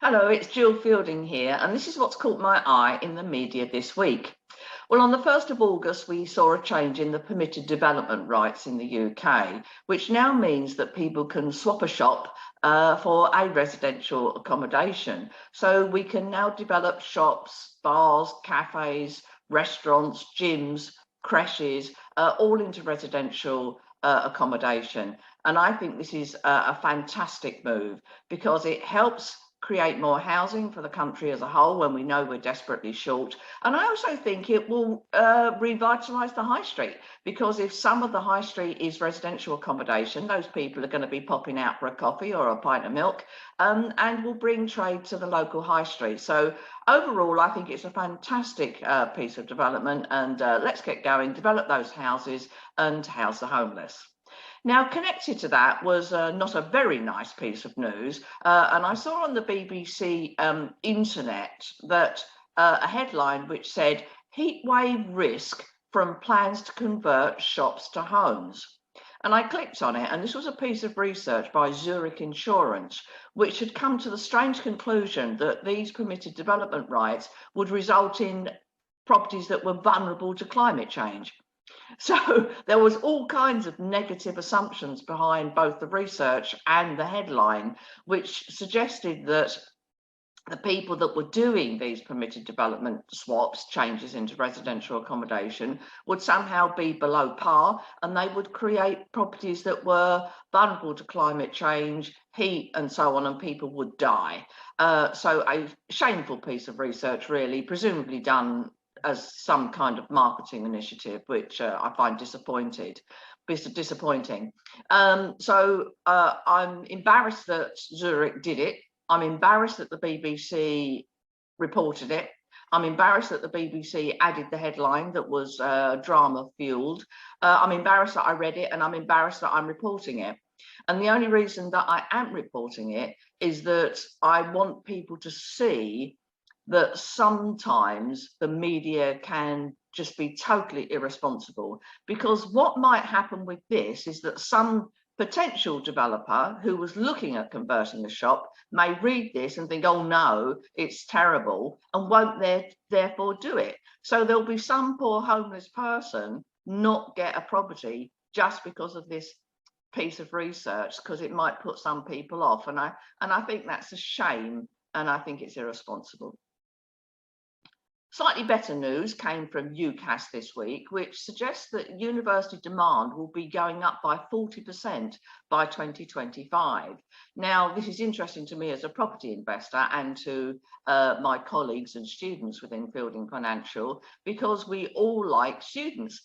Hello, it's Gill Fielding here, and this is what's caught my eye in the media this week. Well, on the 1st of August, we saw a change in the permitted development rights in the UK, which now means that people can swap a shop for a residential accommodation. So we can now develop shops, bars, cafes, restaurants, gyms, creches, all into residential accommodation. And I think this is a fantastic move because it helps create more housing for the country as a whole when we know we're desperately short. And I also think it will revitalise the high street, because if some of the high street is residential accommodation, those people are going to be popping out for a coffee or a pint of milk, and will bring trade to the local high street. So overall, I think it's a fantastic piece of development, and let's get going, develop those houses and house the homeless. Now, connected to that was not a very nice piece of news, and I saw on the BBC internet that a headline which said, "Heatwave risk from plans to convert shops to homes." And I clicked on it, and this was a piece of research by Zurich Insurance, which had come to the strange conclusion that these permitted development rights would result in properties that were vulnerable to climate change. So there was all kinds of negative assumptions behind both the research and the headline, which suggested that the people that were doing these permitted development swaps, changes into residential accommodation, would somehow be below par, and they would create properties that were vulnerable to climate change, heat, and so on, and people would die. So a shameful piece of research, really, presumably done as some kind of marketing initiative, which I find disappointing. So I'm embarrassed that Zurich did it. I'm embarrassed that the BBC reported it. I'm embarrassed that the BBC added the headline that was drama fueled. I'm embarrassed that I read it, and I'm embarrassed that I'm reporting it. And the only reason that I am reporting it is that I want people to see that sometimes the media can just be totally irresponsible, because what might happen with this is that some potential developer who was looking at converting the shop may read this and think, oh no, it's terrible, and won't therefore do it. So there'll be some poor homeless person not get a property just because of this piece of research, because it might put some people off. And I think that's a shame, and I think it's irresponsible. Slightly better news came from UCAS this week, which suggests that university demand will be going up by 40% by 2025. Now, this is interesting to me as a property investor and to my colleagues and students within Fielding Financial, because we all like students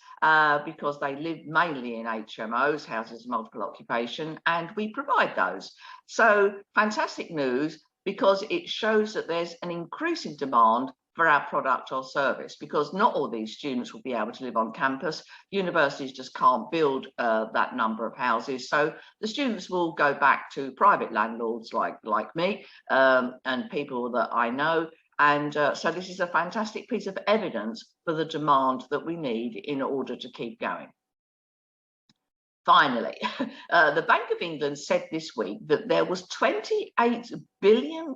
because they live mainly in HMOs, houses of multiple occupation, and we provide those. So fantastic news, because it shows that there's an increasing demand for our product or service, because not all these students will be able to live on campus. Universities just can't build that number of houses. So the students will go back to private landlords like me and people that I know. And so this is a fantastic piece of evidence for the demand that we need in order to keep going. Finally, the Bank of England said this week that there was £28 billion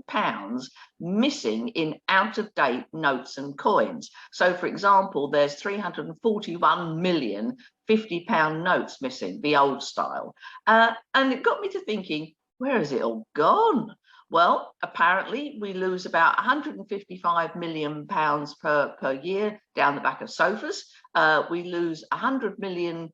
missing in out-of-date notes and coins. So, for example, there's 341 million £50 notes missing, the old style. And it got me to thinking, where has it all gone? Well, apparently we lose about £155 million per year down the back of sofas. We lose £100 million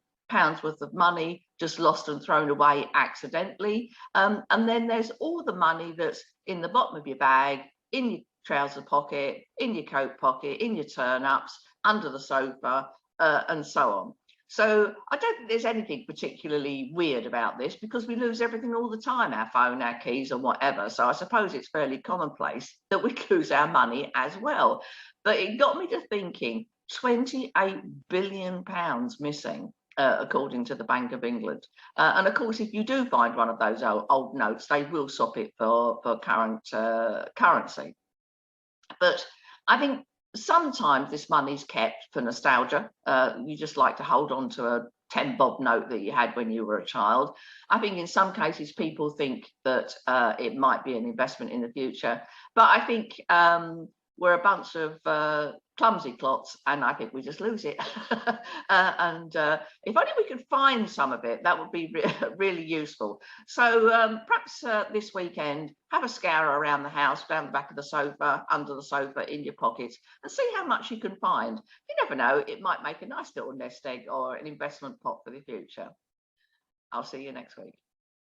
worth of money just lost and thrown away accidentally, and then there's all the money that's in the bottom of your bag, in your trouser pocket, in your coat pocket, in your turn-ups, under the sofa, and so on. So I don't think there's anything particularly weird about this, because we lose everything all the time, our phone, our keys, and whatever. So I suppose it's fairly commonplace that we lose our money as well. But it got me to thinking, £28 billion missing, according to the Bank of England. And of course, if you do find one of those old notes, they will swap it for current currency. But I think sometimes this money's kept for nostalgia. You just like to hold on to 10 bob note that you had when you were a child. I think in some cases people think that it might be an investment in the future, but I think we're a bunch of clumsy clots, and I think we just lose it. And if only we could find some of it, that would be really useful. So perhaps this weekend, have a scour around the house, down the back of the sofa, under the sofa, in your pockets, and see how much you can find. You never know, it might make a nice little nest egg or an investment pot for the future. I'll see you next week.